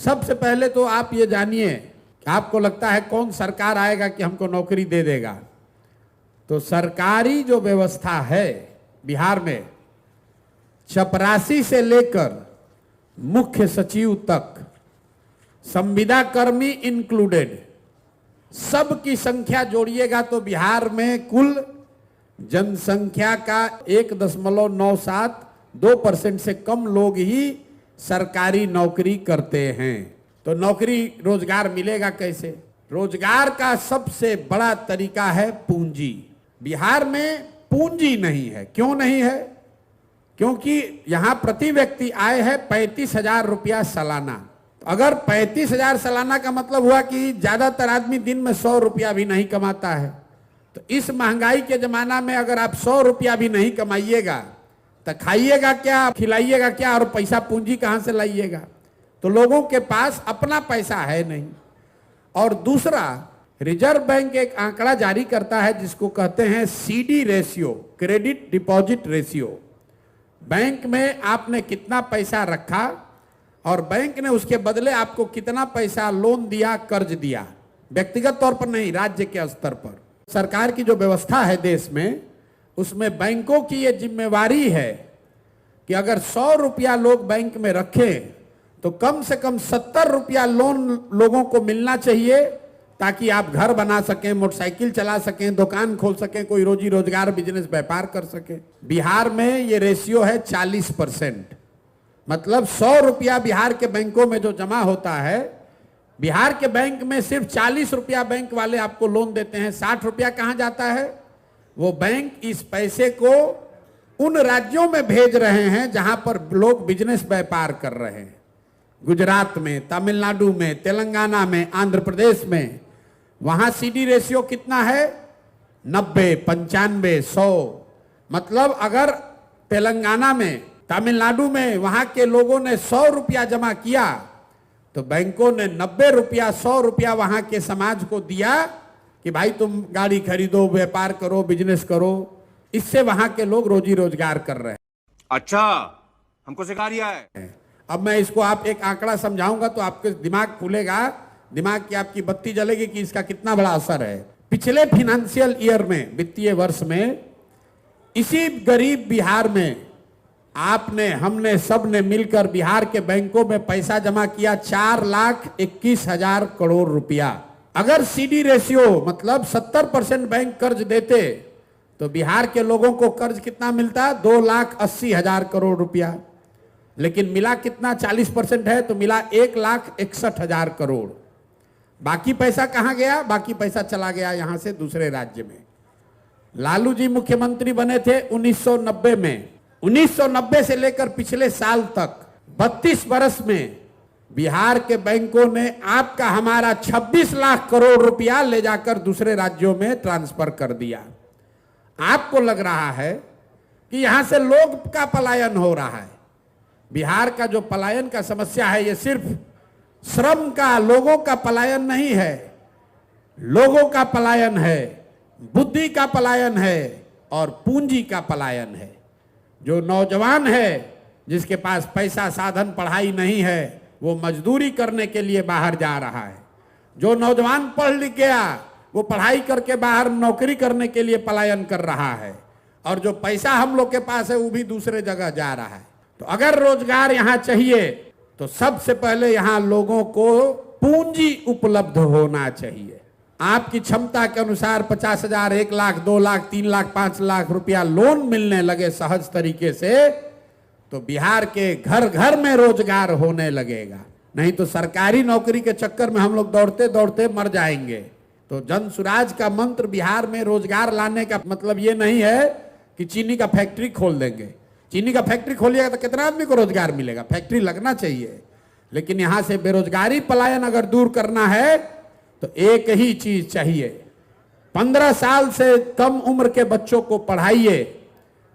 सबसे पहले तो आप ये जानिए, आपको लगता है कौन सरकार आएगा कि हमको नौकरी दे देगा। तो सरकारी जो व्यवस्था है बिहार में, चपरासी से लेकर मुख्य सचिव तक, संविदा कर्मी इंक्लूडेड, सबकी संख्या जोड़िएगा तो बिहार में कुल जनसंख्या का 1.97-2% से कम लोग ही सरकारी नौकरी करते हैं। तो नौकरी रोजगार मिलेगा कैसे? रोजगार का सबसे बड़ा तरीका है पूंजी। बिहार में पूंजी नहीं है। क्यों नहीं है? क्योंकि यहां प्रति व्यक्ति आय है 35,000 रुपया सालाना। अगर 35,000 सालाना का मतलब हुआ कि ज्यादातर आदमी दिन में 100 रुपया भी नहीं कमाता है। तो इस महंगाई के जमाना में अगर आप 100 रुपया भी नहीं कमाइएगा तो खाइएगा क्या, खिलाइएगा क्या, और पैसा पूंजी कहां से लाइएगा? तो लोगों के पास अपना पैसा है नहीं। और दूसरा, रिजर्व बैंक एक आंकड़ा जारी करता है जिसको कहते हैं CD ratio, credit deposit ratio. Bank में आपने कितना पैसा रखा और बैंक ने उसके बदले आपको कितना पैसा लोन दिया, कर्ज दिया, व्यक्तिगत तौर पर नहीं, राज्य के स्तर पर। सरकार की जो व्यवस्था है देश में, उसमें बैंकों की ये जिम्मेवारी है कि अगर 100 रुपया लोग बैंक में रखें तो कम से कम 70 रुपया लोन लोगों को मिलना चाहिए, ताकि आप घर बना सकें, मोटरसाइकिल चला सकें, दुकान खोल सकें, कोई रोजी रोजगार बिजनेस व्यापार कर सकें। बिहार में ये रेशियो है 40%। मतलब 100 रुपया बिहार के बैंकों में जो जमा होता है, बिहार के बैंक में सिर्फ 40 रुपया बैंक वाले आपको लोन देते हैं। 60 रुपया कहां जाता है? वो बैंक इस पैसे को उन राज्यों में भेज रहे हैं जहां पर लोग बिजनेस व्यापार कर रहे हैं। गुजरात में, तमिलनाडु में, तेलंगाना में, आंध्र प्रदेश में। वहां सीडी रेशियो कितना है? 90, 95, 100। मतलब अगर तेलंगाना में, तमिलनाडु में वहां के लोगों ने 100 रुपया जमा किया तो बैंकों ने 90 रुपया, 100 रुपया वहां के समाज को दिया कि भाई तुम गाड़ी खरीदो, व्यापार करो, बिजनेस करो। इससे वहां के लोग रोजी रोजगार कर रहे हैं। अच्छा, हमको सिखा रिया है। अब मैं इसको आप एक आंकड़ा समझाऊंगा तो आपके दिमाग खुलेगा, दिमाग की आपकी बत्ती जलेगी कि इसका कितना बड़ा असर है। पिछले फाइनेंशियल ईयर में, वित्तीय वर्ष में, इसी गरीब बिहार में आपने, हमने, सब ने मिलकर बिहार के बैंकों में पैसा जमा किया 4,21,000 करोड़ रुपया। अगर सीडी रेशियो मतलब 70% बैंक कर्ज देते तो बिहार के लोगों को कर्ज कितना मिलता? 2,80,000 करोड़ रुपया। लेकिन मिला कितना? 40% है तो मिला 1,61,000 करोड़। बाकी पैसा कहां गया? बाकी पैसा चला गया यहां से दूसरे राज्य में। लालू जी मुख्यमंत्री बने थे 1990 में। 1990 से लेकर पिछले साल तक 32 वर्ष में बिहार के बैंकों ने आपका, हमारा 26 लाख करोड़ रुपया ले जाकर दूसरे राज्यों में ट्रांसफर कर दिया। आपको लग रहा है कि यहां से लोग का पलायन हो रहा है। बिहार का जो पलायन का समस्या है, ये सिर्फ श्रम का, लोगों का पलायन नहीं है। लोगों का पलायन है, बुद्धि का पलायन है और पूंजी का पलायन है। जो नौजवान है जिसके पास पैसा, साधन, पढ़ाई नहीं है, वो मजदूरी करने के लिए बाहर जा रहा है। जो नौजवान पढ़ लिख गया वो पढ़ाई करके बाहर नौकरी करने के लिए पलायन कर रहा है। और जो पैसा हम लोग के पास है वो भी दूसरे जगह जा रहा है। तो अगर रोजगार यहां चाहिए तो सबसे पहले यहां लोगों को पूंजी उपलब्ध होना चाहिए। आपकी क्षमता के अनुसार 50,000, 1 लाख, 2 लाख, 3 लाख, 5 लाख रुपया लोन मिलने लगे सहज तरीके से तो बिहार के घर घर में रोजगार होने लगेगा। नहीं तो सरकारी नौकरी के चक्कर में हम लोग दौड़ते दौड़ते मर जाएंगे। तो जन सुराज का मंत्र बिहार में रोजगार लाने का मतलब ये नहीं है कि चीनी का फैक्ट्री खोल देंगे। चीनी का फैक्ट्री खोलिएगा तो कितना आदमी को रोजगार मिलेगा? फैक्ट्री लगना चाहिए। लेकिन यहां से बेरोजगारी पलायन अगर दूर करना है तो एक ही चीज चाहिए, 15 साल से कम उम्र के बच्चों को पढ़ाइए,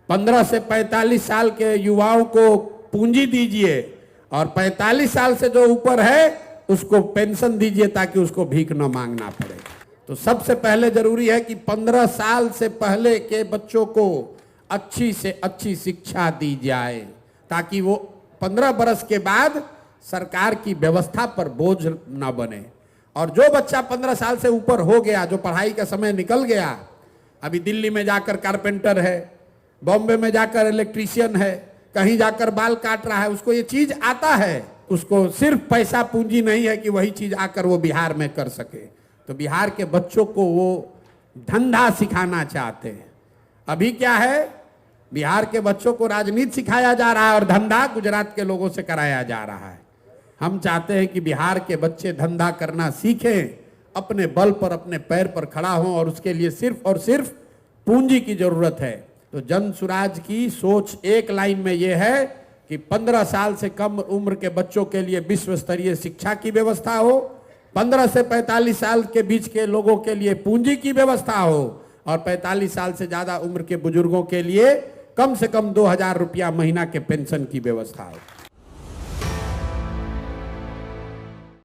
15 से 45 साल के युवाओं को पूंजी दीजिए और 45 साल से जो ऊपर है उसको पेंशन दीजिए ताकि उसको भीख न मांगना पड़े। तो सबसे पहले जरूरी है कि 15 साल से पहले के बच्चों को अच्छी से अच्छी शिक्षा दी जाए ताकि वो 15 बरस के बाद सरकार की व्यवस्था पर बोझ ना बने। और जो बच्चा 15 साल से ऊपर हो गया, जो पढ़ाई का समय निकल गया, अभी दिल्ली में जाकर कारपेंटर है, बॉम्बे में जाकर इलेक्ट्रीशियन है, कहीं जाकर बाल काट रहा है, उसको ये चीज आता है, उसको सिर्फ पैसा पूंजी नहीं है कि वही चीज आकर वो बिहार में कर सके। तो बिहार के बच्चों को वो धंधा सिखाना चाहते हैं। अभी क्या है, बिहार के बच्चों को राजनीति सिखाया जा रहा है और धंधा गुजरात के लोगों से कराया जा रहा है। हम चाहते हैं कि बिहार के बच्चे धंधा करना सीखें, अपने बल पर अपने पैर पर खड़ा हों, और उसके लिए सिर्फ और सिर्फ पूंजी की जरूरत है। तो जन सुराज की सोच एक लाइन में यह है कि 15 साल से कम उम्र के बच्चों के लिए विश्व स्तरीय शिक्षा की व्यवस्था हो, 15 से 45 साल के बीच के लोगों के लिए पूंजी की व्यवस्था हो, और 45 साल से ज्यादा उम्र के बुजुर्गों के लिए कम से कम 2000 रुपया महीना के पेंशन की व्यवस्था हो।